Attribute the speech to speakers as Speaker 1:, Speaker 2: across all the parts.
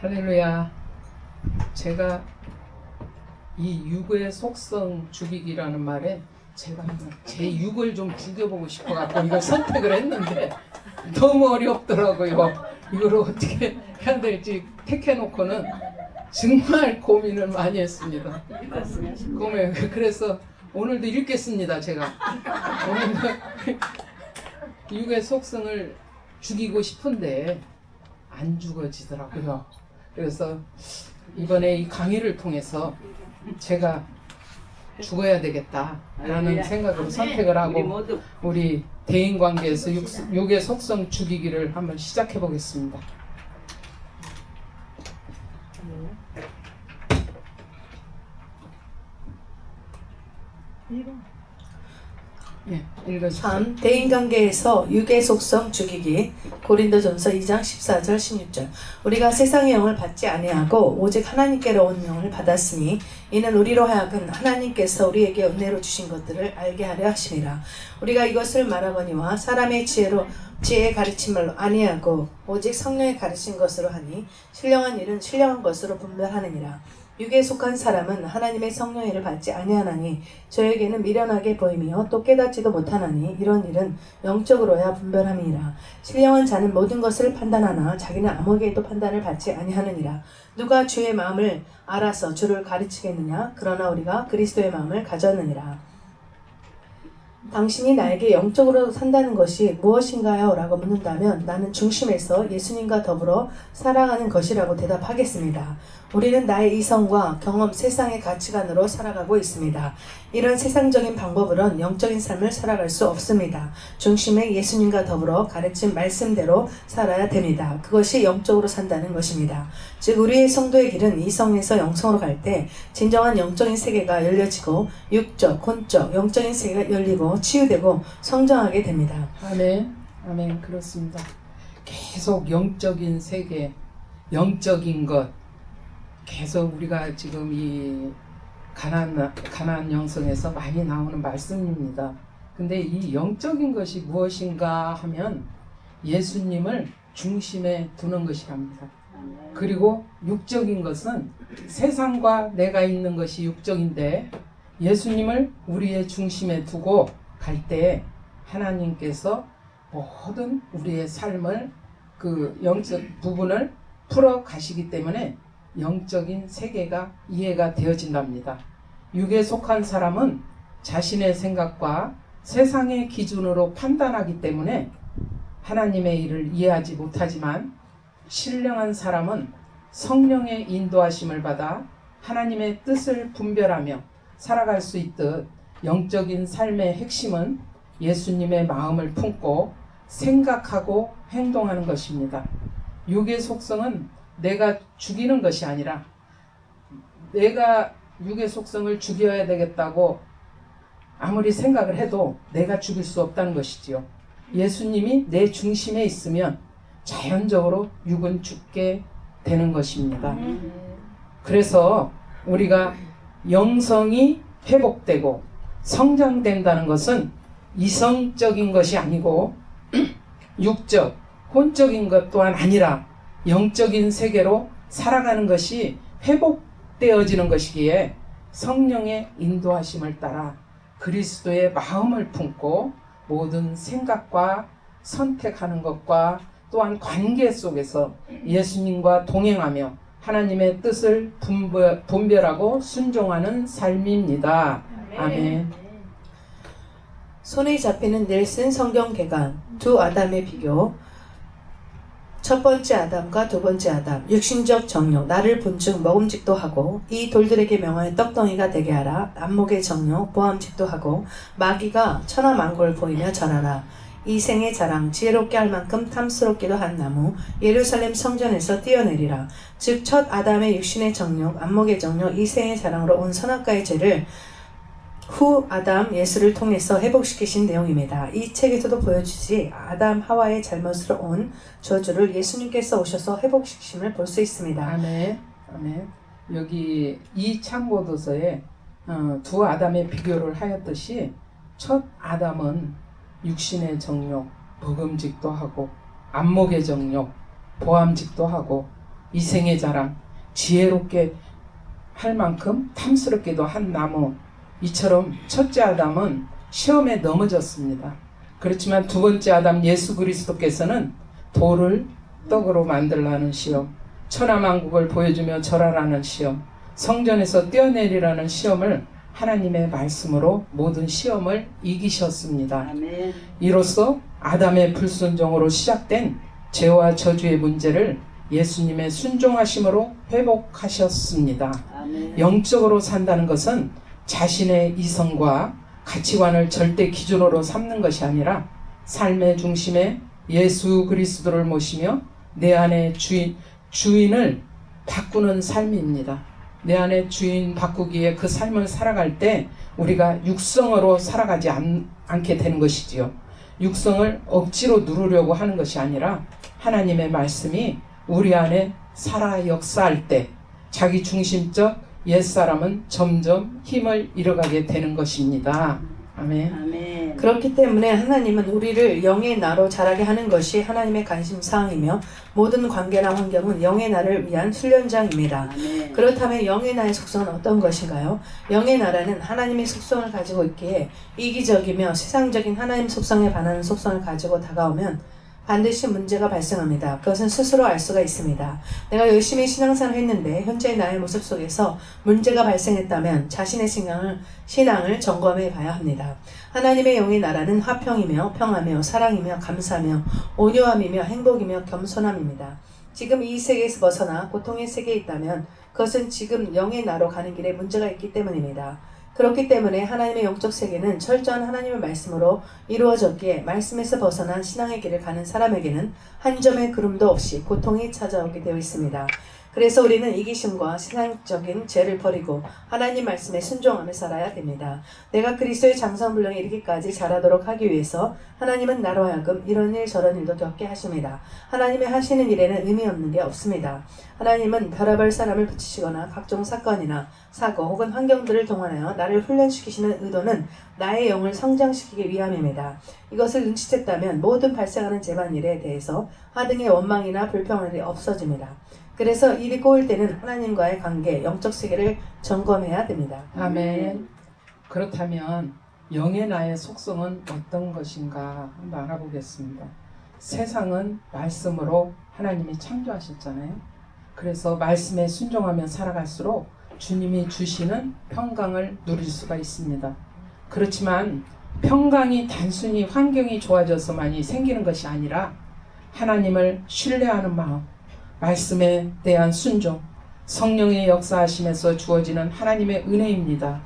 Speaker 1: 할렐루야. 제가 이 육의 속성 죽이기라는 말에 제가 제 육을 좀 죽여보고 싶어갖고 이걸 선택을 했는데 너무 어렵더라고요. 이걸 어떻게 해야 될지 택해놓고는 정말 고민을 많이 했습니다. 그래서 오늘도 읽겠습니다. 제가 오늘도 육의 속성을 죽이고 싶은데 안 죽어지더라고요. 그래서 이번에 이 강의를 통해서 제가 죽어야 되겠다라는 생각으로 선택을 하고 우리 대인관계에서 육의 속성 죽이기를 한번 시작해 보겠습니다. 예, 읽어주세요.
Speaker 2: 3. 대인관계에서 육의 속성 죽이기. 고린도전서 2장 14절 16절. 우리가 세상의 영을 받지 아니하고 오직 하나님께로 온 영을 받았으니 이는 우리로 하여금 하나님께서 우리에게 은혜로 주신 것들을 알게 하려 하심이라. 우리가 이것을 말하거니와 사람의 지혜의 가르침말로 아니하고 오직 성령의 가르친 것으로 하니 신령한 일은 신령한 것으로 분별하느니라. 육에 속한 사람은 하나님의 성령의 일을 받지 아니하나니 저에게는 미련하게 보이며 또 깨닫지도 못하나니 이런 일은 영적으로야 분별함이니라. 신령한 자는 모든 것을 판단하나 자기는 아무에게도 판단을 받지 아니하느니라. 누가 주의 마음을 알아서 주를 가르치겠느냐? 그러나 우리가 그리스도의 마음을 가졌느니라. 당신이 나에게 영적으로 산다는 것이 무엇인가요? 라고 묻는다면 나는 중심에서 예수님과 더불어 살아가는 것이라고 대답하겠습니다. 우리는 나의 이성과 경험, 세상의 가치관으로 살아가고 있습니다. 이런 세상적인 방법으론 영적인 삶을 살아갈 수 없습니다. 중심에 예수님과 더불어 가르친 말씀대로 살아야 됩니다. 그것이 영적으로 산다는 것입니다. 즉 우리의 성도의 길은 이성에서 영성으로 갈 때 진정한 영적인 세계가 열려지고 육적, 혼적, 영적인 세계가 열리고 치유되고 성장하게 됩니다.
Speaker 1: 아멘, 아멘. 그렇습니다. 계속 영적인 세계, 영적인 것, 계속 우리가 지금 이 가나안 영성에서 많이 나오는 말씀입니다. 근데 이 영적인 것이 무엇인가 하면 예수님을 중심에 두는 것이랍니다. 그리고 육적인 것은 세상과 내가 있는 것이 육적인데 예수님을 우리의 중심에 두고 갈 때 하나님께서 모든 우리의 삶을 그 영적 부분을 풀어 가시기 때문에 영적인 세계가 이해가 되어진답니다. 육에 속한 사람은 자신의 생각과 세상의 기준으로 판단하기 때문에 하나님의 일을 이해하지 못하지만 신령한 사람은 성령의 인도하심을 받아 하나님의 뜻을 분별하며 살아갈 수 있듯 영적인 삶의 핵심은 예수님의 마음을 품고 생각하고 행동하는 것입니다. 육의 속성은 내가 죽이는 것이 아니라 내가 육의 속성을 죽여야 되겠다고 아무리 생각을 해도 내가 죽일 수 없다는 것이지요. 예수님이 내 중심에 있으면 자연적으로 육은 죽게 되는 것입니다. 그래서 우리가 영성이 회복되고 성장된다는 것은 이성적인 것이 아니고 육적, 혼적인 것 또한 아니라 영적인 세계로 살아가는 것이 회복되어지는 것이기에 성령의 인도하심을 따라 그리스도의 마음을 품고 모든 생각과 선택하는 것과 또한 관계 속에서 예수님과 동행하며 하나님의 뜻을 분별하고 순종하는 삶입니다. 아멘.
Speaker 2: 손에 잡히는 넬슨 성경개관. 두 아담의 비교. 첫 번째 아담과 두 번째 아담. 육신적 정욕, 나를 본즉 먹음직도 하고 이 돌들에게 명하여 떡덩이가 되게 하라. 안목의 정욕, 보암직도 하고 마귀가 천하만고를 보이며 절하라. 이 생의 자랑, 지혜롭게 할 만큼 탐스럽기도 한 나무, 예루살렘 성전에서 뛰어내리라. 즉 첫 아담의 육신의 정욕, 안목의 정욕, 이 생의 자랑으로 온 선악과의 죄를 후 아담 예수를 통해서 회복시키신 내용입니다. 이 책에서도 보여주지 아담 하와의 잘못으로 온 저주를 예수님께서 오셔서 회복시키심을 볼 수 있습니다.
Speaker 1: 아멘. 아멘. 여기 이 참고도서에 두 아담의 비교를 하였듯이 첫 아담은 육신의 정욕, 먹음직도 하고 안목의 정욕, 보암직도 하고 이생의 자랑, 지혜롭게 할 만큼 탐스럽게도 한 나무. 이처럼 첫째 아담은 시험에 넘어졌습니다. 그렇지만 두 번째 아담 예수 그리스도께서는 돌을 떡으로 만들라는 시험, 천하만국을 보여주며 절하라는 시험, 성전에서 뛰어내리라는 시험을 하나님의 말씀으로 모든 시험을 이기셨습니다.
Speaker 3: 아멘.
Speaker 1: 이로써 아담의 불순종으로 시작된 죄와 저주의 문제를 예수님의 순종하심으로 회복하셨습니다.
Speaker 3: 아멘.
Speaker 1: 영적으로 산다는 것은 자신의 이성과 가치관을 절대 기준으로 삼는 것이 아니라 삶의 중심에 예수 그리스도를 모시며 내 안의 주인을 바꾸는 삶입니다. 내 안의 주인 바꾸기에 그 삶을 살아갈 때 우리가 육성으로 살아가지 않게 되는 것이지요. 육성을 억지로 누르려고 하는 것이 아니라 하나님의 말씀이 우리 안에 살아 역사할 때 자기 중심적 옛사람은 점점 힘을 잃어가게 되는 것입니다. 아멘.
Speaker 3: 아멘.
Speaker 2: 그렇기 때문에 하나님은 우리를 영의 나로 자라게 하는 것이 하나님의 관심사항이며 모든 관계나 환경은 영의 나를 위한 훈련장입니다.
Speaker 3: 아멘.
Speaker 2: 그렇다면 영의 나의 속성은 어떤 것인가요? 영의 나라는 하나님의 속성을 가지고 있기에 이기적이며 세상적인 하나님 속성에 반하는 속성을 가지고 다가오면 반드시 문제가 발생합니다. 그것은 스스로 알 수가 있습니다. 내가 열심히 신앙생활을 했는데 현재의 나의 모습 속에서 문제가 발생했다면 자신의 신앙을 점검해 봐야 합니다. 하나님의 영의 나라는 화평이며 평화며 사랑이며 감사며 온유함이며 행복이며 겸손함입니다. 지금 이 세계에서 벗어나 고통의 세계에 있다면 그것은 지금 영의 나로 가는 길에 문제가 있기 때문입니다. 그렇기 때문에 하나님의 영적 세계는 철저한 하나님의 말씀으로 이루어졌기에 말씀에서 벗어난 신앙의 길을 가는 사람에게는 한 점의 그름도 없이 고통이 찾아오게 되어 있습니다. 그래서 우리는 이기심과 세상적인 죄를 버리고 하나님 말씀에 순종하며 살아야 됩니다. 내가 그리스도의 장성분량에 이르기까지 자라도록 하기 위해서 하나님은 나로 하여금 이런 일 저런 일도 겪게 하십니다. 하나님의 하시는 일에는 의미 없는 게 없습니다. 하나님은 별의별 사람을 붙이시거나 각종 사건이나 사고 혹은 환경들을 동원하여 나를 훈련시키시는 의도는 나의 영을 성장시키기 위함입니다. 이것을 눈치챘다면 모든 발생하는 재반일에 대해서 하등의 원망이나 불평이 없어집니다. 그래서 일이 꼬일 때는 하나님과의 관계, 영적 세계를 점검해야 됩니다.
Speaker 1: 아멘. 그렇다면 영의 나의 속성은 어떤 것인가 한번 알아보겠습니다. 세상은 말씀으로 하나님이 창조하셨잖아요. 그래서 말씀에 순종하며 살아갈수록 주님이 주시는 평강을 누릴 수가 있습니다. 그렇지만 평강이 단순히 환경이 좋아져서만이 생기는 것이 아니라 하나님을 신뢰하는 마음, 말씀에 대한 순종, 성령의 역사하심에서 주어지는 하나님의 은혜입니다.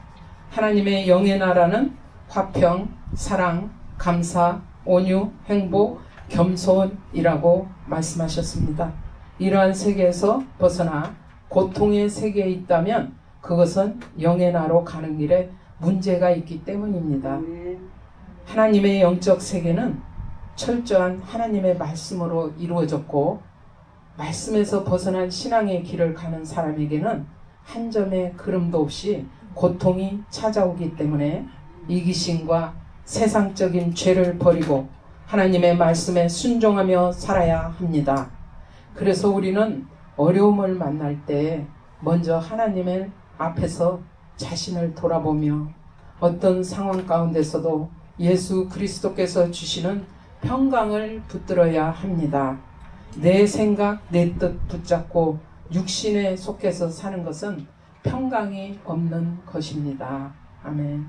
Speaker 1: 하나님의 영의 나라는 화평, 사랑, 감사, 온유, 행복, 겸손이라고 말씀하셨습니다. 이러한 세계에서 벗어나 고통의 세계에 있다면 그것은 영의 나로 가는 길에 문제가 있기 때문입니다.
Speaker 3: 아멘.
Speaker 1: 하나님의 영적 세계는 철저한 하나님의 말씀으로 이루어졌고 말씀에서 벗어난 신앙의 길을 가는 사람에게는 한 점의 그름도 없이 고통이 찾아오기 때문에 이기심과 세상적인 죄를 버리고 하나님의 말씀에 순종하며 살아야 합니다. 그래서 우리는 어려움을 만날 때 먼저 하나님의 앞에서 자신을 돌아보며 어떤 상황 가운데서도 예수 그리스도께서 주시는 평강을 붙들어야 합니다. 내 생각, 내 뜻 붙잡고 육신에 속해서 사는 것은 평강이 없는 것입니다. 아멘.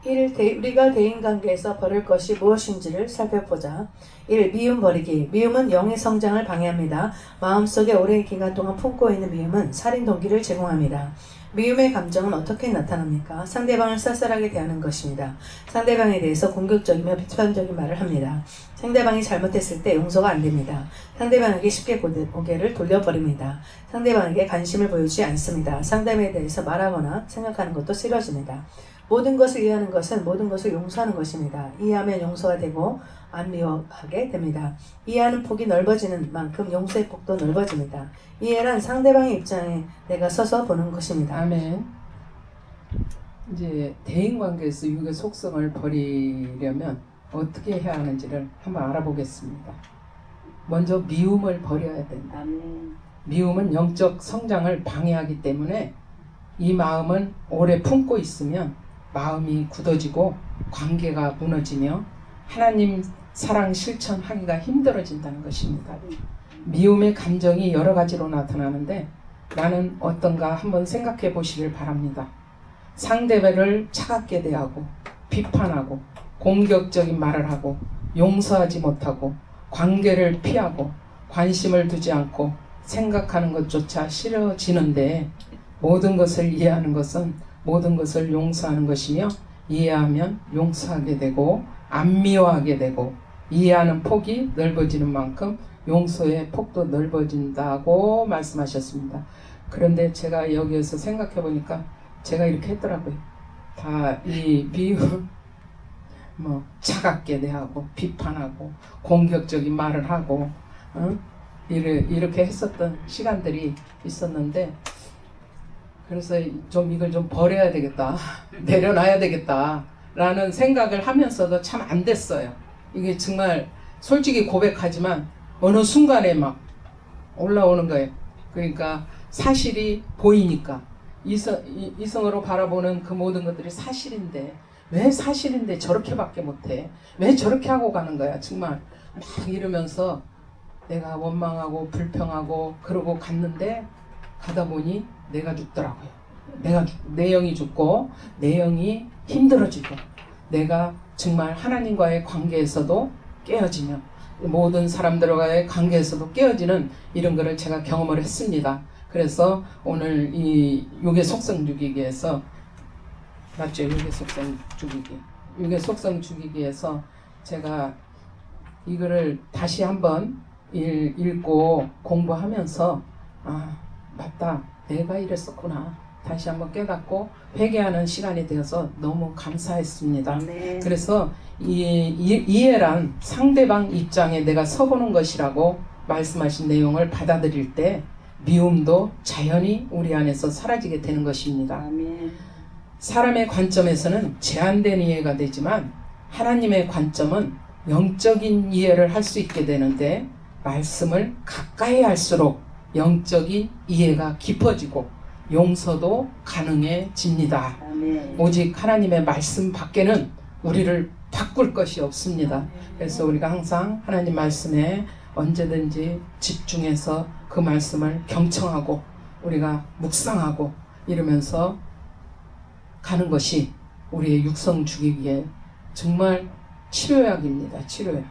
Speaker 2: 1. 우리가 대인관계에서 버릴 것이 무엇인지를 살펴보자. 1. 미움 버리기. 미움은 영의 성장을 방해합니다. 마음속에 오랜 기간 동안 품고 있는 미움은 살인 동기를 제공합니다. 미움의 감정은 어떻게 나타납니까? 상대방을 쌀쌀하게 대하는 것입니다. 상대방에 대해서 공격적이며 비판적인 말을 합니다. 상대방이 잘못했을 때 용서가 안 됩니다. 상대방에게 쉽게 고개를 돌려버립니다. 상대방에게 관심을 보이지 않습니다. 상대방에 대해서 말하거나 생각하는 것도 싫어집니다. 모든 것을 이해하는 것은 모든 것을 용서하는 것입니다. 이해하면 용서가 되고 안 미워하게 됩니다. 이해하는 폭이 넓어지는 만큼 용서의 폭도 넓어집니다. 이해란 상대방의 입장에 내가 서서 보는 것입니다.
Speaker 1: 아멘. 이제 대인관계에서 육의 속성을 버리려면 어떻게 해야 하는지를 한번 알아보겠습니다. 먼저 미움을 버려야 된다.
Speaker 3: 아멘.
Speaker 1: 미움은 영적 성장을 방해하기 때문에 이 마음은 오래 품고 있으면 마음이 굳어지고 관계가 무너지며 하나님 사랑 실천하기가 힘들어진다는 것입니다. 미움의 감정이 여러 가지로 나타나는데 나는 어떤가 한번 생각해 보시길 바랍니다. 상대를 차갑게 대하고 비판하고 공격적인 말을 하고 용서하지 못하고 관계를 피하고 관심을 두지 않고 생각하는 것조차 싫어지는데 모든 것을 이해하는 것은 모든 것을 용서하는 것이며 이해하면 용서하게 되고 안 미워하게 되고 이해하는 폭이 넓어지는 만큼 용서의 폭도 넓어진다고 말씀하셨습니다. 그런데 제가 여기에서 생각해 보니까 제가 이렇게 했더라고요. 다 이 미움, 차갑게 대하고 비판하고 공격적인 말을 하고 이렇게 했었던 시간들이 있었는데 그래서 좀 이걸 좀 버려야 되겠다, 내려놔야 되겠다 라는 생각을 하면서도 참 안 됐어요. 이게 정말 솔직히 고백하지만 어느 순간에 막 올라오는 거예요. 그러니까 사실이 보이니까 이성으로 바라보는 그 모든 것들이 사실인데 왜 사실인데 저렇게밖에 못해? 왜 저렇게 하고 가는 거야? 정말 막 이러면서 내가 원망하고 불평하고 그러고 갔는데 가다 보니 내가 죽더라고요. 내 영이 죽고 내 영이 힘들어지고 내가 정말 하나님과의 관계에서도 깨어지며 모든 사람들과의 관계에서도 깨어지는 이런 거를 제가 경험을 했습니다. 그래서 오늘 이 육의 속성 죽이기에서 맞죠? 육의 속성 죽이기. 육의 속성 죽이기에서 제가 이거를 다시 한번 읽고 공부하면서 아 맞다 내가 이랬었구나 다시 한번 깨닫고 회개하는 시간이 되어서 너무 감사했습니다.
Speaker 3: 네.
Speaker 1: 그래서 이해란 상대방 입장에 내가 서보는 것이라고 말씀하신 내용을 받아들일 때 미움도 자연히 우리 안에서 사라지게 되는 것입니다.
Speaker 3: 아멘.
Speaker 1: 사람의 관점에서는 제한된 이해가 되지만 하나님의 관점은 영적인 이해를 할 수 있게 되는데 말씀을 가까이 할수록 영적인 이해가 깊어지고 용서도 가능해집니다.
Speaker 3: 아멘.
Speaker 1: 오직 하나님의 말씀 밖에는 우리를 바꿀 것이 없습니다. 그래서 우리가 항상 하나님 말씀에 언제든지 집중해서 그 말씀을 경청하고 우리가 묵상하고 이러면서 가는 것이 우리의 육성 죽이기에 정말 치료약입니다. 치료약.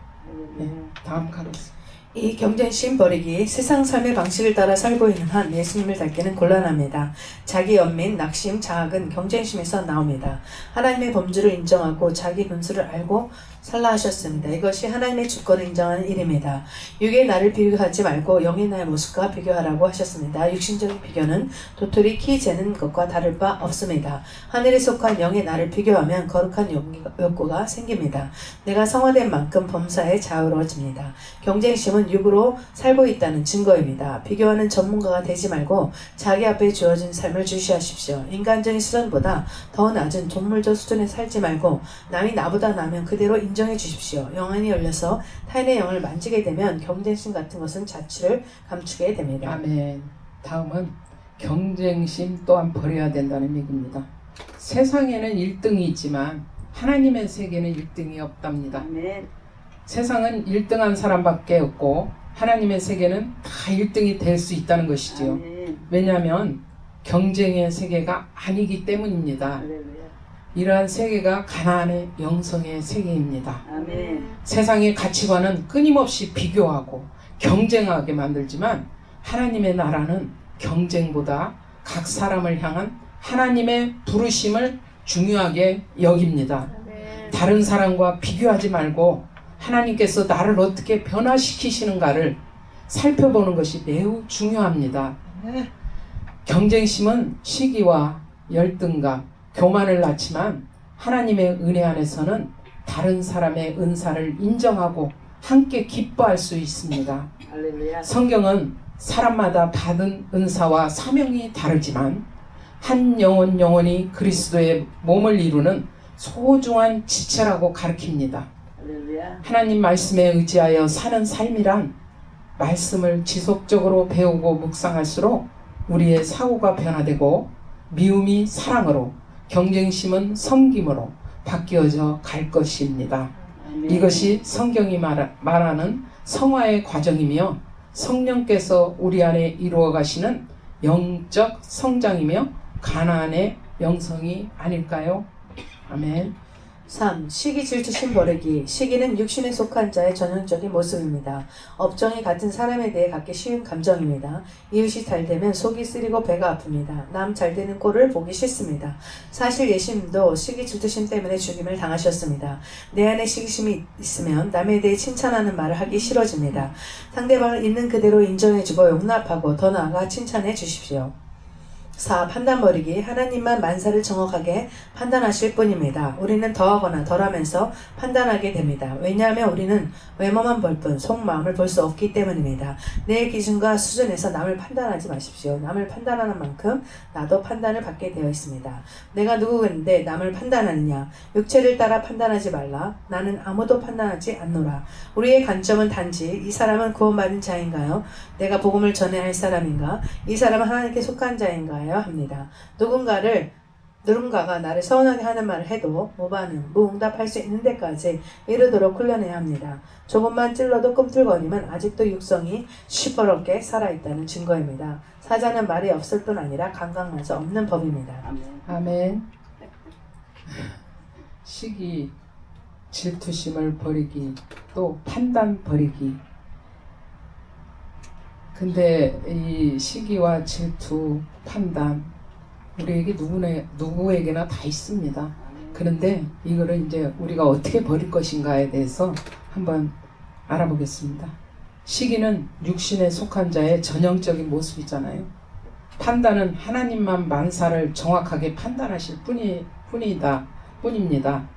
Speaker 1: 네, 다음 가겠습니다.
Speaker 2: 이 경쟁심 버리기, 세상 삶의 방식을 따라 살고 있는 한 예수님을 닮기는 곤란합니다. 자기 연민, 낙심, 자학은 경쟁심에서 나옵니다. 하나님의 범주를 인정하고 자기 분수를 알고 살라 하셨습니다. 이것이 하나님의 주권을 인정하는 일입니다. 육의 나를 비교하지 말고 영의 나의 모습과 비교하라고 하셨습니다. 육신적인 비교는 도토리 키 재는 것과 다를 바 없습니다. 하늘에 속한 영의 나를 비교하면 거룩한 욕구가 생깁니다. 내가 성화된 만큼 범사에 자유로워집니다. 경쟁심은 육으로 살고 있다는 증거입니다. 비교하는 전문가가 되지 말고 자기 앞에 주어진 삶을 주시하십시오. 인간적인 수준보다 더 낮은 동물적 수준에 살지 말고 남이 나보다 나면 그대로 인정해 주십시오. 영안이 열려서 타인의 영을 만지게 되면 경쟁심 같은 것은 자취를 감추게 됩니다.
Speaker 1: 아멘. 다음은 경쟁심 또한 버려야 된다는 얘기입니다. 세상에는 1등이 있지만 하나님의 세계는 1등이 없답니다.
Speaker 3: 아멘.
Speaker 1: 세상은 1등한 사람밖에 없고 하나님의 세계는 다 1등이 될 수 있다는 것이지요.
Speaker 3: 아멘.
Speaker 1: 왜냐하면 경쟁의 세계가 아니기 때문입니다.
Speaker 3: 할렐루야.
Speaker 1: 이러한 세계가 가나안의 영성의 세계입니다.
Speaker 3: 아멘.
Speaker 1: 세상의 가치관은 끊임없이 비교하고 경쟁하게 만들지만 하나님의 나라는 경쟁보다 각 사람을 향한 하나님의 부르심을 중요하게 여깁니다. 다른 사람과 비교하지 말고 하나님께서 나를 어떻게 변화시키시는가를 살펴보는 것이 매우 중요합니다. 경쟁심은 시기와 열등감, 교만을 낳지만 하나님의 은혜 안에서는 다른 사람의 은사를 인정하고 함께 기뻐할 수 있습니다.
Speaker 3: 할렐루야.
Speaker 1: 성경은 사람마다 받은 은사와 사명이 다르지만 한 영혼이 그리스도의 몸을 이루는 소중한 지체라고 가르칩니다.
Speaker 3: 할렐루야.
Speaker 1: 하나님 말씀에 의지하여 사는 삶이란 말씀을 지속적으로 배우고 묵상할수록 우리의 사고가 변화되고 미움이 사랑으로, 경쟁심은 섬김으로 바뀌어져 갈 것입니다. 이것이 성경이 말하는 성화의 과정이며 성령께서 우리 안에 이루어 가시는 영적 성장이며 가나안의 영성이 아닐까요? 아멘.
Speaker 2: 3. 시기, 질투, 심버르기. 시기는 육신에 속한 자의 전형적인 모습입니다. 업종이 같은 사람에 대해 갖기 쉬운 감정입니다. 이웃이 잘되면 속이 쓰리고 배가 아픕니다. 남 잘되는 꼴을 보기 싫습니다. 사실 예수님도 시기, 질투심 때문에 죽임을 당하셨습니다. 내 안에 시기심이 있으면 남에 대해 칭찬하는 말을 하기 싫어집니다. 상대방을 있는 그대로 인정해주고 용납하고 더 나아가 칭찬해 주십시오. 4. 판단 버리기. 하나님만 만사를 정확하게 판단하실 뿐입니다. 우리는 더하거나 덜하면서 판단하게 됩니다. 왜냐하면 우리는 외모만 볼 뿐 속마음을 볼 수 없기 때문입니다. 내 기준과 수준에서 남을 판단하지 마십시오. 남을 판단하는 만큼 나도 판단을 받게 되어 있습니다. 내가 누구인데 남을 판단하느냐? 육체를 따라 판단하지 말라. 나는 아무도 판단하지 않노라. 우리의 관점은 단지 이 사람은 구원받은 자인가요? 내가 복음을 전해야 할 사람인가? 이 사람은 하나님께 속한 자인가요? 합니다. 누군가가 나를 서운하게 하는 말을 해도 무반응, 무응답할 수 있는 데까지 이르도록 훈련해야 합니다. 조금만 찔러도 꿈틀거리면 아직도 육성이 시퍼렇게 살아있다는 증거입니다. 사자는 말이 없을 뿐 아니라 감각마저 없는 법입니다.
Speaker 1: 아멘. 시기, 질투심을 버리기, 또 판단 버리기. 근데 이 시기와 질투, 판단 우리에게 누구에게나 다 있습니다. 그런데 이거를 이제 우리가 어떻게 버릴 것인가에 대해서 한번 알아보겠습니다. 시기는 육신에 속한 자의 전형적인 모습이잖아요. 판단은 하나님만 만사를 정확하게 판단하실 뿐입니다.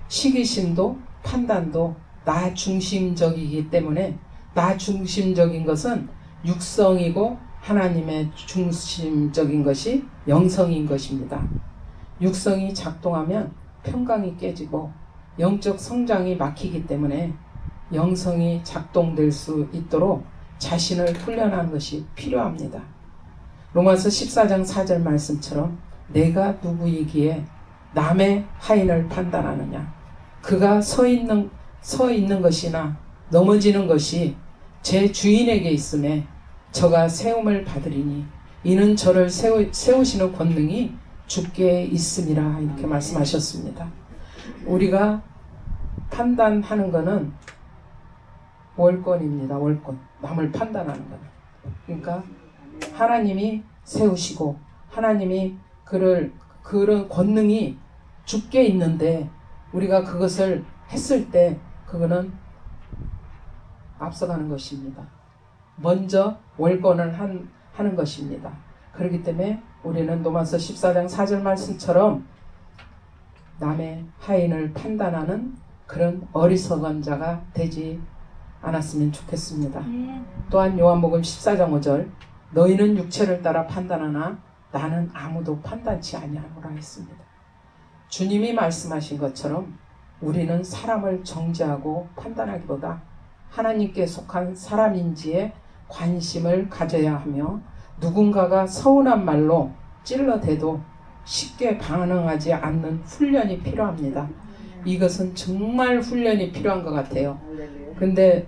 Speaker 1: 시기심도 판단도 나 중심적이기 때문에 나 중심적인 것은 육성이고 하나님의 중심적인 것이 영성인 것입니다. 육성이 작동하면 평강이 깨지고 영적 성장이 막히기 때문에 영성이 작동될 수 있도록 자신을 훈련하는 것이 필요합니다. 로마서 14장 4절 말씀처럼 내가 누구이기에 남의 하인을 판단하느냐? 그가 서 있는 것이나 넘어지는 것이 제 주인에게 있음에 저가 세움을 받으리니 이는 저를 세우시는 권능이 주께 있음이라 이렇게 말씀하셨습니다. 우리가 판단하는 것은 월권입니다. 월권. 남을 판단하는 것. 그러니까 하나님이 세우시고 하나님이 그런 권능이 주께 있는데 우리가 그것을 했을 때 그거는 앞서가는 것입니다. 먼저 월권을 하는 것입니다. 그렇기 때문에 우리는 로마서 14장 4절 말씀처럼 남의 하인을 판단하는 그런 어리석은 자가 되지 않았으면 좋겠습니다. 또한 요한복음 14장 5절 너희는 육체를 따라 판단하나 나는 아무도 판단치 아니하노라 했습니다. 주님이 말씀하신 것처럼 우리는 사람을 정죄하고 판단하기보다 하나님께 속한 사람인지에 관심을 가져야 하며 누군가가 서운한 말로 찔러대도 쉽게 반응하지 않는 훈련이 필요합니다. 이것은 정말 훈련이 필요한 것 같아요. 근데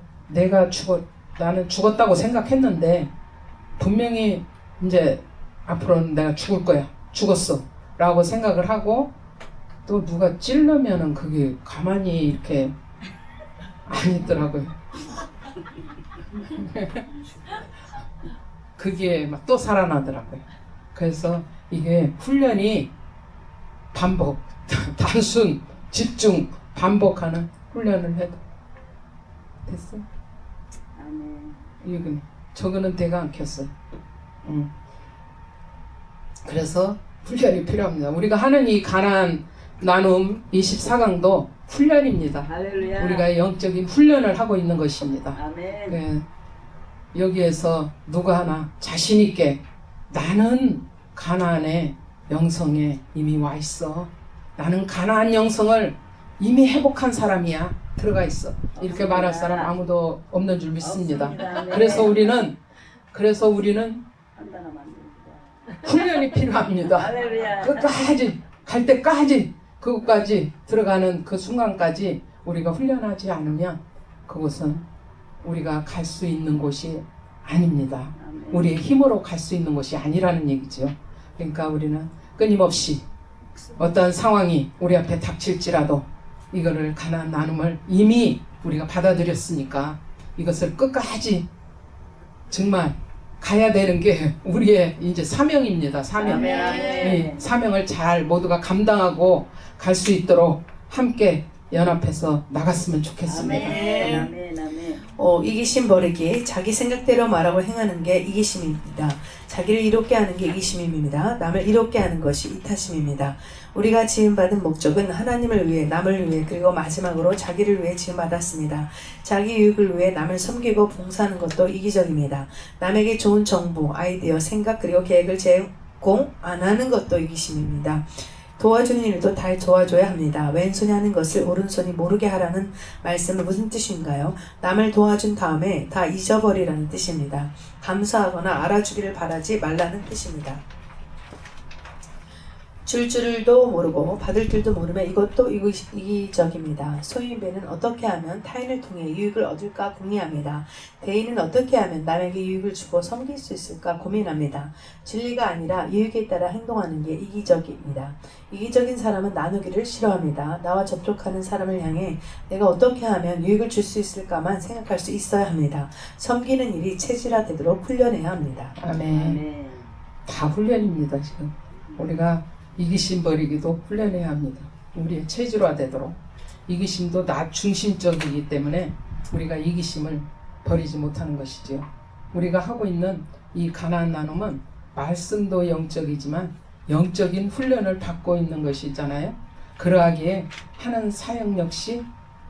Speaker 1: 나는 죽었다고 생각했는데 분명히 이제 앞으로는 내가 죽을 거야. 죽었어. 라고 생각을 하고 또 누가 찔르면은 그게 가만히 이렇게 안 있더라고요. 그게 막 또 살아나더라고요. 그래서 이게 훈련이 반복, 단순, 집중, 반복하는 훈련을 해도 됐어요? 이건 저거는 대가 안 켰어요. 그래서 훈련이 필요합니다. 우리가 하는 이 가나안 나눔 24강도 훈련입니다.
Speaker 3: 할렐루야.
Speaker 1: 우리가 영적인 훈련을 하고 있는 것입니다.
Speaker 3: 아멘.
Speaker 1: 네, 여기에서 누가 하나 자신 있게 나는 가나안의 영성에 이미 와 있어. 나는 가나안 영성을 이미 회복한 사람이야. 들어가 있어. 이렇게 말할 사람 아무도 없는 줄 믿습니다.
Speaker 3: 없습니다. 네.
Speaker 1: 그래서 우리는
Speaker 3: 판단하면 안 됩니다.
Speaker 1: 훈련이 필요합니다.
Speaker 3: 할렐루야.
Speaker 1: 끝까지 갈 때까지 그것까지 들어가는 그 순간까지 우리가 훈련하지 않으면 그곳은 우리가 갈 수 있는 곳이 아닙니다.
Speaker 3: 아멘.
Speaker 1: 우리의 힘으로 갈 수 있는 곳이 아니라는 얘기죠. 그러니까 우리는 끊임없이 어떤 상황이 우리 앞에 닥칠지라도 이거를 가나안 나눔을 이미 우리가 받아들였으니까 이것을 끝까지 정말 가야 되는 게 우리의 이제 사명입니다. 사명.
Speaker 3: 아멘.
Speaker 1: 이 사명을 잘 모두가 감당하고 갈 수 있도록 함께 연합해서 나갔으면 좋겠습니다.
Speaker 3: 아멘. 아멘. 아멘.
Speaker 2: 이기심 버리기, 자기 생각대로 말하고 행하는 게 이기심입니다. 자기를 이롭게 하는 게 이기심입니다. 남을 이롭게 하는 것이 이타심입니다. 우리가 지음받은 목적은 하나님을 위해, 남을 위해, 그리고 마지막으로 자기를 위해 지음받았습니다. 자기 유익을 위해 남을 섬기고 봉사하는 것도 이기적입니다. 남에게 좋은 정보, 아이디어, 생각, 그리고 계획을 제공 안 하는 것도 이기심입니다. 도와주는 일도 다 도와줘야 합니다. 왼손이 하는 것을 오른손이 모르게 하라는 말씀은 무슨 뜻인가요? 남을 도와준 다음에 다 잊어버리라는 뜻입니다. 감사하거나 알아주기를 바라지 말라는 뜻입니다. 줄 줄도 모르고 받을 줄도 모르면 이것도 이기적입니다. 소인배는 어떻게 하면 타인을 통해 유익을 얻을까 궁리합니다. 대인은 어떻게 하면 남에게 유익을 주고 섬길 수 있을까 고민합니다. 진리가 아니라 유익에 따라 행동하는 게 이기적입니다. 이기적인 사람은 나누기를 싫어합니다. 나와 접촉하는 사람을 향해 내가 어떻게 하면 유익을 줄 수 있을까만 생각할 수 있어야 합니다. 섬기는 일이 체질화되도록 훈련해야 합니다.
Speaker 1: 아멘.
Speaker 3: 아멘.
Speaker 1: 다 훈련입니다. 지금 우리가 이기심 버리기도 훈련해야 합니다. 우리의 체질화되도록. 이기심도 나 중심적이기 때문에 우리가 이기심을 버리지 못하는 것이지요. 우리가 하고 있는 이 가나안 나눔은 말씀도 영적이지만 영적인 훈련을 받고 있는 것이잖아요. 그러하기에 하는 사역 역시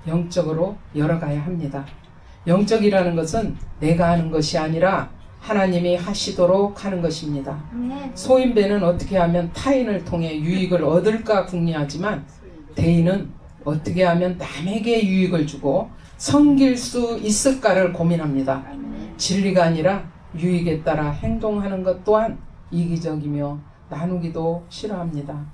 Speaker 1: 영적으로 열어가야 합니다. 영적이라는 것은 내가 하는 것이 아니라 하나님이 하시도록 하는 것입니다. 소인배는 어떻게 하면 타인을 통해 유익을 얻을까 궁리하지만 대인은 어떻게 하면 남에게 유익을 주고 섬길 수 있을까를 고민합니다. 진리가 아니라 유익에 따라 행동하는 것 또한 이기적이며 나누기도 싫어합니다.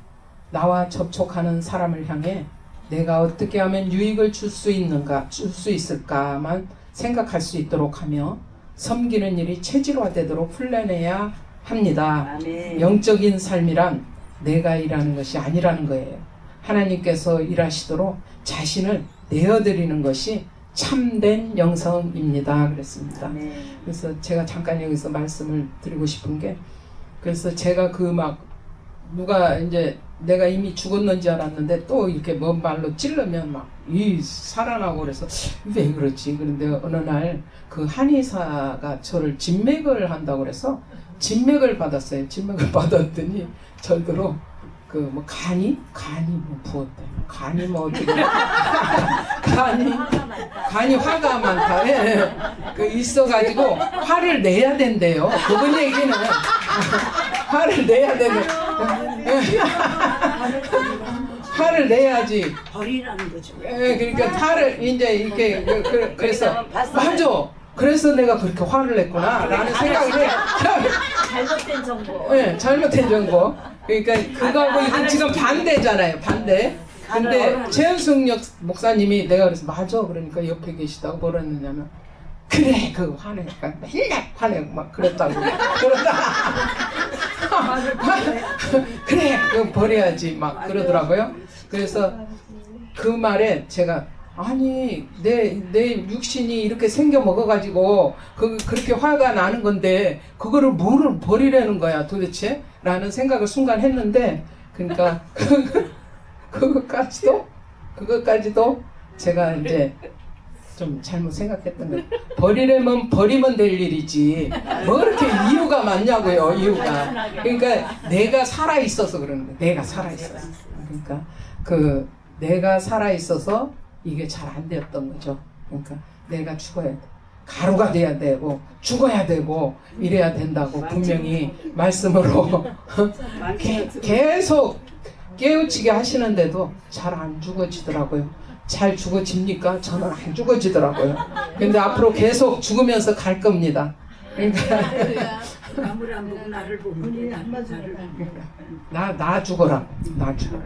Speaker 1: 나와 접촉하는 사람을 향해 내가 어떻게 하면 유익을 줄 수 있을까만 생각할 수 있도록 하며 섬기는 일이 체질화되도록 훈련해야 합니다.
Speaker 3: 아멘.
Speaker 1: 영적인 삶이란 내가 일하는 것이 아니라는 거예요. 하나님께서 일하시도록 자신을 내어드리는 것이 참된 영성입니다. 그랬습니다.
Speaker 3: 아멘.
Speaker 1: 그래서 제가 잠깐 여기서 말씀을 드리고 싶은 게, 그래서 제가 그 막 누가 이제 내가 이미 죽었는지 알았는데 또 이렇게 먼 발로 찔르면 막 살아나고 그래서 왜 그렇지? 그런데 어느 날 그 한의사가 저를 진맥을 한다고 그래서 진맥을 받았어요. 진맥을 받았더니 절대로 그 뭐 간이 뭐 부었대. 간이 뭐 어떻게 간이 화가 많다. 예. 그 있어가지고 화를 내야 된대요. 그분 얘기는 화를 내야 되는. 화를 내야지.
Speaker 3: 버리라는 거죠.
Speaker 1: 예, 그러니까 화를 이제 이렇게 그래서 맞아. 그래서 내가 그렇게 화를 냈구나라는 생각을 해요.
Speaker 3: 잘못된 정보.
Speaker 1: 네, 잘못된 정보. 그러니까 그거하고 이건 지금 반대잖아요. 반대. 근데 최현숙 목사님이 내가 그래서 맞아. 그러니까 옆에 계시다고 뭐라 했느냐면 그래 그 화내니까 맨날 화내고 막 그랬다고. 그러다 그래 그거 버려야지 막 그러더라고요. 그래서 그 말에 제가 아니 내 육신이 이렇게 생겨 먹어가지고 그렇게 화가 나는 건데 그거를 뭐를 버리려는 거야 도대체? 라는 생각을 순간 했는데 그러니까 그것까지도 제가 이제 좀 잘못 생각했던 거예요. 버리려면 버리면 될 일이지 뭐 이렇게 이유가 많냐고요. 이유가 그러니까 내가 살아 있어서 그러는 거예요. 내가 살아 있어서 그러니까 내가 살아 있어서 이게 잘 안 되었던 거죠. 그러니까 내가 죽어야 돼. 가루가 돼야 되고 죽어야 되고 이래야 된다고 분명히 말씀으로 계속 깨우치게 하시는데도 잘 안 죽어지더라고요. 잘 죽어집니까? 저는 안 죽어지더라고요. 근데 앞으로 계속 죽으면서 갈 겁니다. 그러니까
Speaker 3: 아무리 안 보고 나를 보면 나를
Speaker 1: 나 죽어라. 나 죽어라.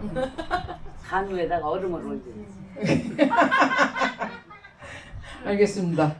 Speaker 3: 한우에다가 얼음을 올려.
Speaker 1: 알겠습니다.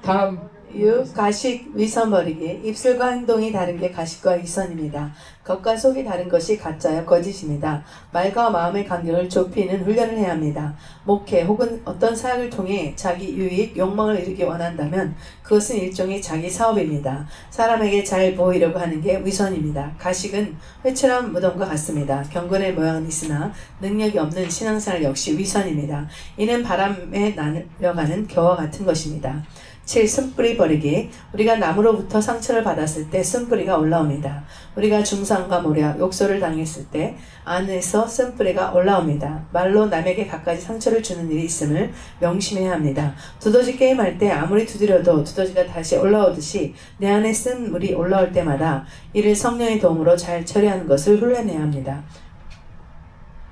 Speaker 1: 다음
Speaker 2: 6. 가식, 위선 버리기. 입술과 행동이 다른 게 가식과 위선입니다. 겉과 속이 다른 것이 가짜여 거짓입니다. 말과 마음의 간격을 좁히는 훈련을 해야 합니다. 목회 혹은 어떤 사역을 통해 자기 유익, 욕망을 이루기 원한다면 그것은 일종의 자기 사업입니다. 사람에게 잘 보이려고 하는 게 위선입니다. 가식은 회칠한 무덤과 같습니다. 경건의 모양은 있으나 능력이 없는 신앙생활 역시 위선입니다. 이는 바람에 날려가는 겨와 같은 것입니다. 7. 쓴뿌리 버리기. 우리가 남으로부터 상처를 받았을 때 쓴뿌리가 올라옵니다. 우리가 중상과 모략, 욕설을 당했을 때 안에서 쓴뿌리가 올라옵니다. 말로 남에게 갖가지 상처를 주는 일이 있음을 명심해야 합니다. 두더지 게임할 때 아무리 두드려도 두더지가 다시 올라오듯이 내 안에 쓴 물이 올라올 때마다 이를 성령의 도움으로 잘 처리하는 것을 훈련해야 합니다.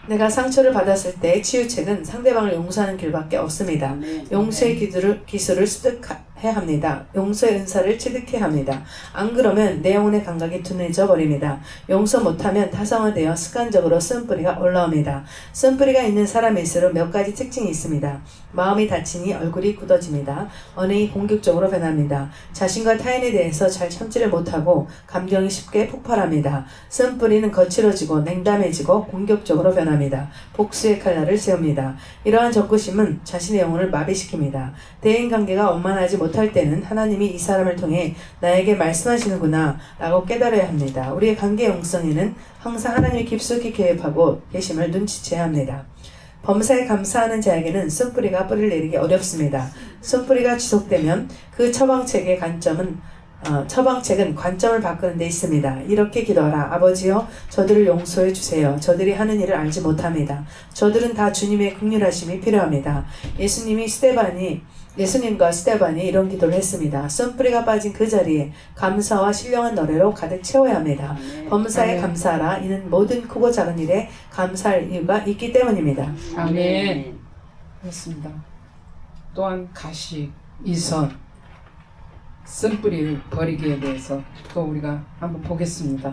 Speaker 2: 내가 상처를 받았을 때 치유책은 상대방을 용서하는 길밖에 없습니다. 용서의 기술을 습득해야 합니다. 용서의 은사를 취득해야 합니다. 안 그러면 내 영혼의 감각이 둔해져 버립니다. 용서 못하면 타성화되어 습관적으로 쓴뿌리가 올라옵니다. 쓴뿌리가 있는 사람일수록 몇 가지 특징이 있습니다. 마음이 다치니 얼굴이 굳어집니다. 언행이 공격적으로 변합니다. 자신과 타인에 대해서 잘 참지를 못하고 감정이 쉽게 폭발합니다. 쓴뿌리는 거칠어지고 냉담해지고 공격적으로 변합니다. 복수의 칼날을 세웁니다. 이러한 적구심은 자신의 영혼을 마비시킵니다. 대인관계가 원만하지 못할 때는 하나님이 이 사람을 통해 나에게 말씀하시는구나 라고 깨달아야 합니다. 우리의 관계 영성에는 항상 하나님이 깊숙이 개입하고 계심을 눈치채야 합니다. 범사에 감사하는 자에게는 쓴뿌리가 뿌리를 내리기 어렵습니다. 쓴뿌리가 지속되면 그 처방책의 처방책은 관점을 바꾸는 데 있습니다. 이렇게 기도하라. 아버지여, 저들을 용서해 주세요. 저들이 하는 일을 알지 못합니다. 저들은 다 주님의 긍휼하심이 필요합니다. 예수님과 스데반이 이런 기도를 했습니다. 쓴뿌리가 빠진 그 자리에 감사와 신령한 노래로 가득 채워야 합니다. 범사에 감사하라. 이는 모든 크고 작은 일에 감사할 이유가 있기 때문입니다.
Speaker 1: 아멘. 그렇습니다. 또한 가식, 이선, 쓴뿌리 버리기에 대해서 또 우리가 한번 보겠습니다.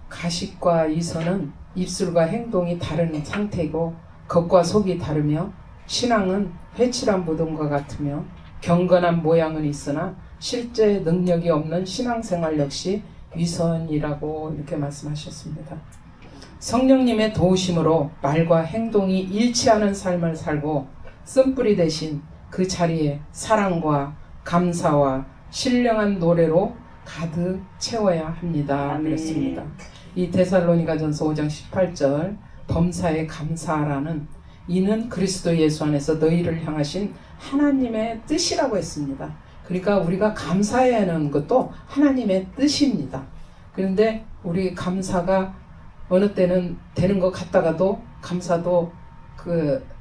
Speaker 1: 가식과 이선은 입술과 행동이 다른 상태이고 겉과 속이 다르며 신앙은 회칠한 무덤과 같으며 경건한 모양은 있으나 실제 능력이 없는 신앙생활 역시 위선이라고 이렇게 말씀하셨습니다. 성령님의 도우심으로 말과 행동이 일치하는 삶을 살고 쓴뿌리 대신 그 자리에 사랑과 감사와 신령한 노래로 가득 채워야 합니다. 그랬습니다. 이 데살로니가전서 5장 18절 범사에 감사하라는 이는 그리스도 예수 안에서 너희를 향하신 하나님의 뜻이라고 했습니다. 그러니까 우리가 감사해야 하는 것도 하나님의 뜻입니다. 그런데 우리 감사가 어느 때는 되는 것 같다가도 감사도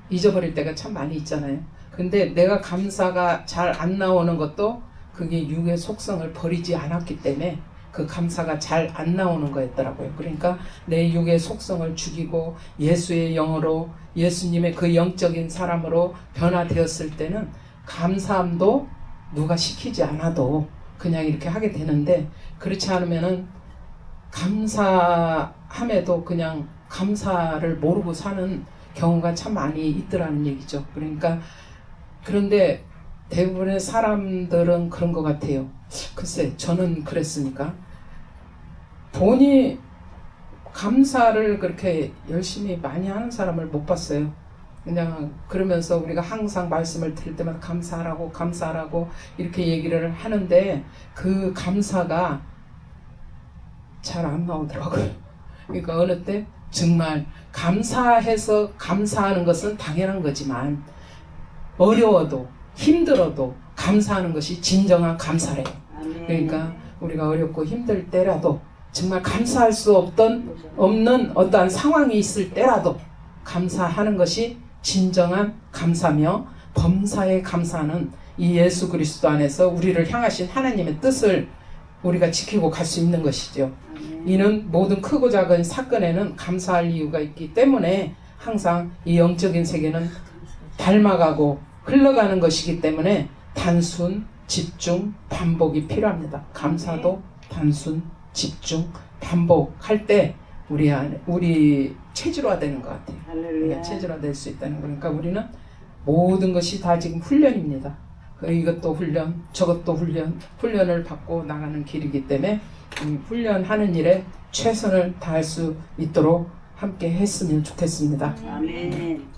Speaker 1: 잊어버릴 때가 참 많이 있잖아요. 근데 내가 감사가 잘 안 나오는 것도 그게 육의 속성을 버리지 않았기 때문에 그 감사가 잘 안 나오는 거였더라고요. 그러니까 내 육의 속성을 죽이고 예수의 영으로 예수님의 그 영적인 사람으로 변화되었을 때는 감사함도 누가 시키지 않아도 그냥 이렇게 하게 되는데, 그렇지 않으면은 감사함에도 그냥 감사를 모르고 사는 경우가 참 많이 있더라는 얘기죠. 그런데 대부분의 사람들은 그런 것 같아요. 글쎄, 저는 그랬으니까 본인이 감사를 그렇게 열심히 많이 하는 사람을 못 봤어요. 그냥 그러면서 우리가 항상 말씀을 들을 때마다 감사하라고 이렇게 얘기를 하는데 그 감사가 잘 안 나오더라고요. 그러니까 어느 때 정말 감사해서 감사하는 것은 당연한 거지만 어려워도 힘들어도 감사하는 것이 진정한 감사래요. 그러니까 우리가 어렵고 힘들 때라도 정말 감사할 수 없는 어떠한 상황이 있을 때라도 감사하는 것이 진정한 감사며, 범사에 감사는 이 예수 그리스도 안에서 우리를 향하신 하나님의 뜻을 우리가 지키고 갈 수 있는 것이죠. 이는 모든 크고 작은 사건에는 감사할 이유가 있기 때문에 항상 이 영적인 세계는 닮아가고 흘러가는 것이기 때문에 단순, 집중, 반복이 필요합니다. 감사도 단순, 집중, 반복할 때 우리 체질화되는 것 같아요. 우리가 체질화될 수 있다는 거니까 우리는 모든 것이 다 지금 훈련입니다. 이것도 훈련, 저것도 훈련, 훈련을 받고 나가는 길이기 때문에 훈련하는 일에 최선을 다할 수 있도록 함께 했으면 좋겠습니다.
Speaker 3: 아멘.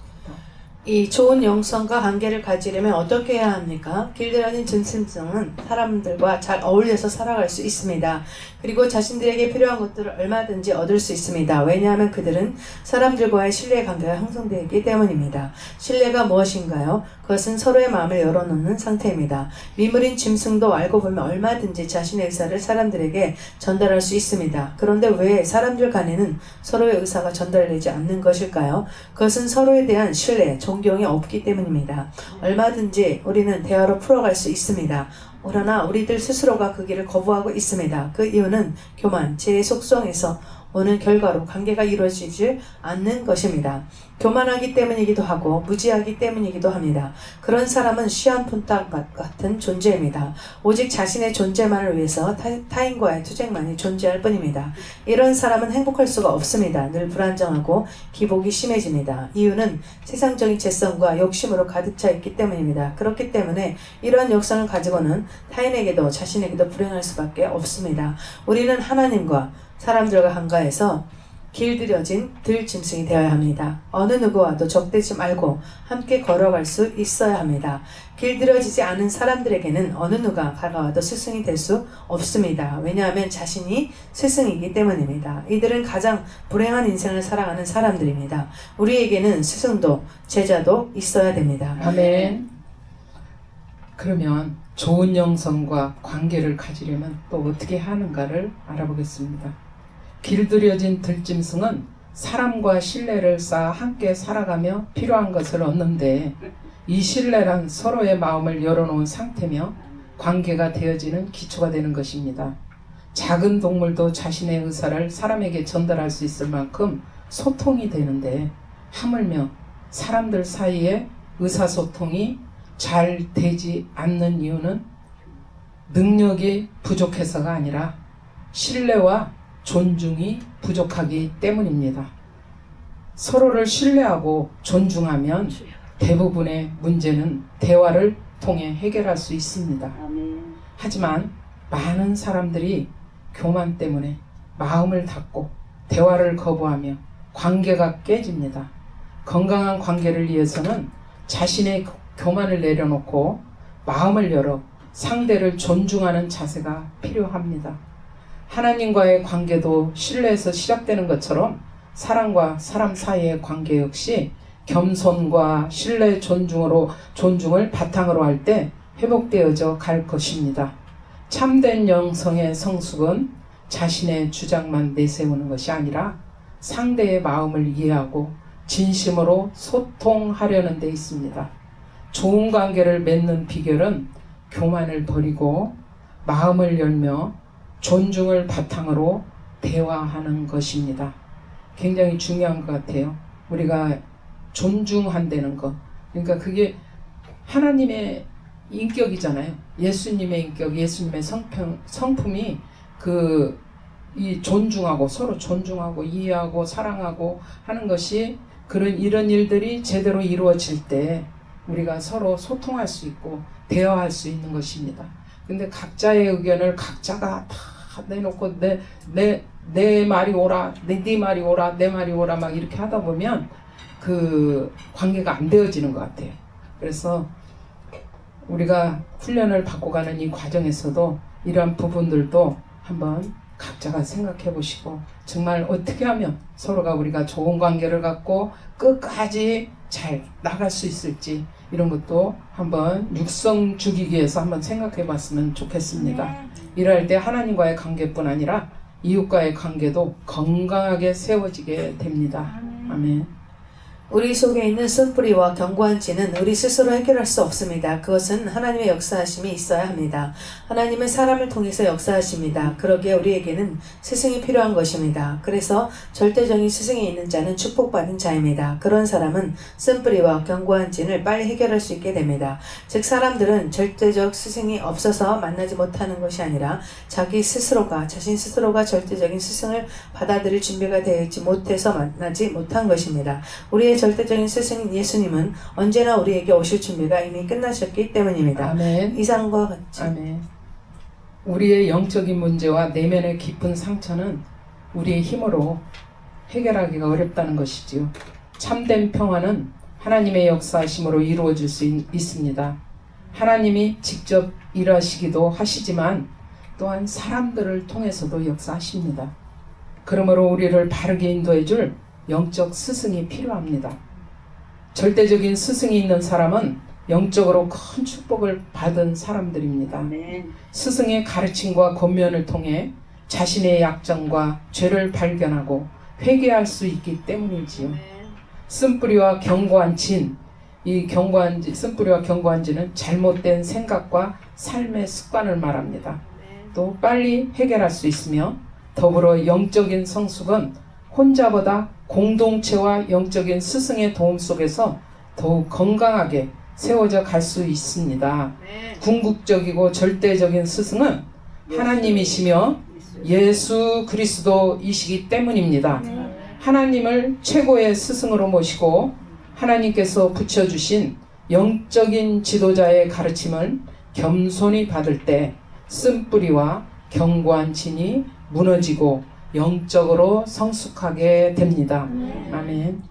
Speaker 2: 이 좋은 영성과 관계를 가지려면 어떻게 해야 합니까? 길들여진 진심성은 사람들과 잘 어울려서 살아갈 수 있습니다. 그리고 자신들에게 필요한 것들을 얼마든지 얻을 수 있습니다. 왜냐하면 그들은 사람들과의 신뢰 관계가 형성되어 있기 때문입니다. 신뢰가 무엇인가요? 그것은 서로의 마음을 열어놓는 상태입니다. 미물인 짐승도 알고 보면 얼마든지 자신의 의사를 사람들에게 전달할 수 있습니다. 그런데 왜 사람들 간에는 서로의 의사가 전달되지 않는 것일까요? 그것은 서로에 대한 신뢰, 존경이 없기 때문입니다. 얼마든지 우리는 대화로 풀어갈 수 있습니다. 그러나 우리들 스스로가 그 길을 거부하고 있습니다. 그 이유는 교만, 제 속성에서 오는 결과로 관계가 이루어지지 않는 것입니다. 교만하기 때문이기도 하고 무지하기 때문이기도 합니다. 그런 사람은 시한푼딱 같은 존재입니다. 오직 자신의 존재만을 위해서 타인과의 투쟁만이 존재할 뿐입니다. 이런 사람은 행복할 수가 없습니다. 늘 불안정하고 기복이 심해집니다. 이유는 세상적인 재성과 욕심으로 가득 차 있기 때문입니다. 그렇기 때문에 이러한 역성을 가지고는 타인에게도 자신에게도 불행할 수밖에 없습니다. 우리는 하나님과 사람들과 한가해서 길들여진 들짐승이 되어야 합니다. 어느 누구와도 적대지 말고 함께 걸어갈 수 있어야 합니다. 길들여지지 않은 사람들에게는 어느 누가 다가와도 스승이 될 수 없습니다. 왜냐하면 자신이 스승이기 때문입니다. 이들은 가장 불행한 인생을 살아가는 사람들입니다. 우리에게는 스승도 제자도 있어야 됩니다.
Speaker 1: 아멘. 그러면 좋은 영성과 관계를 가지려면 또 어떻게 하는가를 알아보겠습니다. 길들여진 들짐승은 사람과 신뢰를 쌓아 함께 살아가며 필요한 것을 얻는데 이 신뢰란 서로의 마음을 열어놓은 상태며 관계가 되어지는 기초가 되는 것입니다. 작은 동물도 자신의 의사를 사람에게 전달할 수 있을 만큼 소통이 되는데 하물며 사람들 사이에 의사소통이 잘 되지 않는 이유는 능력이 부족해서가 아니라 신뢰와 존중이 부족하기 때문입니다. 서로를 신뢰하고 존중하면 대부분의 문제는 대화를 통해 해결할 수 있습니다. 하지만 많은 사람들이 교만 때문에 마음을 닫고 대화를 거부하며 관계가 깨집니다. 건강한 관계를 위해서는 자신의 교만을 내려놓고 마음을 열어 상대를 존중하는 자세가 필요합니다. 하나님과의 관계도 신뢰에서 시작되는 것처럼 사람과 사람 사이의 관계 역시 겸손과 신뢰 존중을 바탕으로 할 때 회복되어져 갈 것입니다. 참된 영성의 성숙은 자신의 주장만 내세우는 것이 아니라 상대의 마음을 이해하고 진심으로 소통하려는 데 있습니다. 좋은 관계를 맺는 비결은 교만을 버리고 마음을 열며 존중을 바탕으로 대화하는 것입니다. 굉장히 중요한 것 같아요. 우리가 존중한다는 것. 그러니까 그게 하나님의 인격이잖아요. 예수님의 인격, 예수님의 성품이 이 존중하고 서로 존중하고 이해하고 사랑하고 하는 것이 이런 일들이 제대로 이루어질 때 우리가 서로 소통할 수 있고 대화할 수 있는 것입니다. 근데 각자의 의견을 각자가 다 내놓고 내 말이 옳아, 네 말이 옳아, 내 말이 옳아 막 이렇게 하다 보면 그 관계가 안 되어지는 것 같아요. 그래서 우리가 훈련을 받고 가는 이 과정에서도 이러한 부분들도 한번 각자가 생각해 보시고 정말 어떻게 하면 서로가 우리가 좋은 관계를 갖고 끝까지 잘 나갈 수 있을지 이런 것도 한번 육성 죽이기에서 한번 생각해 봤으면 좋겠습니다. 이럴 때 하나님과의 관계뿐 아니라 이웃과의 관계도 건강하게 세워지게 됩니다. 아멘.
Speaker 2: 우리 속에 있는 쓴뿌리와 견고한 진은 우리 스스로 해결할 수 없습니다. 그것은 하나님의 역사하심이 있어야 합니다. 하나님은 사람을 통해서 역사하십니다. 그러기에 우리에게는 스승이 필요한 것입니다. 그래서 절대적인 스승이 있는 자는 축복받은 자입니다. 그런 사람은 쓴뿌리와 견고한 진을 빨리 해결할 수 있게 됩니다. 즉 사람들은 절대적 스승이 없어서 만나지 못하는 것이 아니라 자신 스스로가 절대적인 스승을 받아들일 준비가 되어 있지 못해서 만나지 못한 것입니다. 우리의 절대적인 스승인 예수님은 언제나 우리에게 오실 준비가 이미 끝나셨기 때문입니다.
Speaker 1: 아멘.
Speaker 2: 이상과 같이
Speaker 1: 아멘. 우리의 영적인 문제와 내면의 깊은 상처는 우리의 힘으로 해결하기가 어렵다는 것이지요. 참된 평화는 하나님의 역사하심으로 이루어질 수 있습니다. 하나님이 직접 일하시기도 하시지만 또한 사람들을 통해서도 역사하십니다. 그러므로 우리를 바르게 인도해 줄 영적 스승이 필요합니다. 절대적인 스승이 있는 사람은 영적으로 큰 축복을 받은 사람들입니다.
Speaker 3: 아멘.
Speaker 1: 스승의 가르침과 권면을 통해 자신의 약점과 죄를 발견하고 회개할 수 있기 때문이지요. 쓴뿌리와 견고한 진, 쓴뿌리와 견고한 진은 잘못된 생각과 삶의 습관을 말합니다. 또 빨리 해결할 수 있으며 더불어 영적인 성숙은 혼자보다 공동체와 영적인 스승의 도움 속에서 더욱 건강하게 세워져 갈 수 있습니다. 궁극적이고 절대적인 스승은 하나님이시며 예수 그리스도이시기 때문입니다. 하나님을 최고의 스승으로 모시고 하나님께서 붙여주신 영적인 지도자의 가르침을 겸손히 받을 때 쓴뿌리와 견고한 진이 무너지고 영적으로 성숙하게 됩니다. 아멘.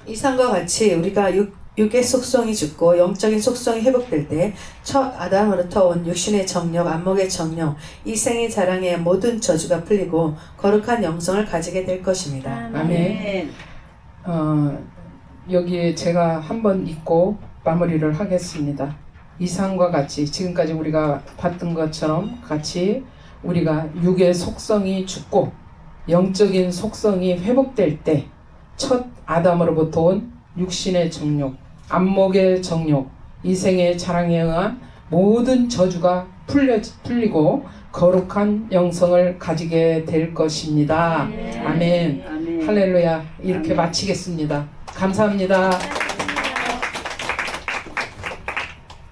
Speaker 2: 이상과 같이 우리가 육의 속성이 죽고 영적인 속성이 회복될 때 첫 아담으로부터 온 육신의 정력, 안목의 정력, 이 생의 자랑의 모든 저주가 풀리고 거룩한 영성을 가지게 될 것입니다.
Speaker 1: 아멘. 여기에 제가 한번 읽고 마무리를 하겠습니다. 이상과 같이 지금까지 우리가 봤던 것처럼 같이 우리가 육의 속성이 죽고 영적인 속성이 회복될 때 첫 아담으로부터 온 육신의 정욕, 안목의 정욕, 이생의 자랑에 의한 모든 저주가 풀리고 거룩한 영성을 가지게 될 것입니다. 아멘.
Speaker 3: 아멘.
Speaker 1: 할렐루야. 이렇게
Speaker 3: 아멘.
Speaker 1: 마치겠습니다. 감사합니다.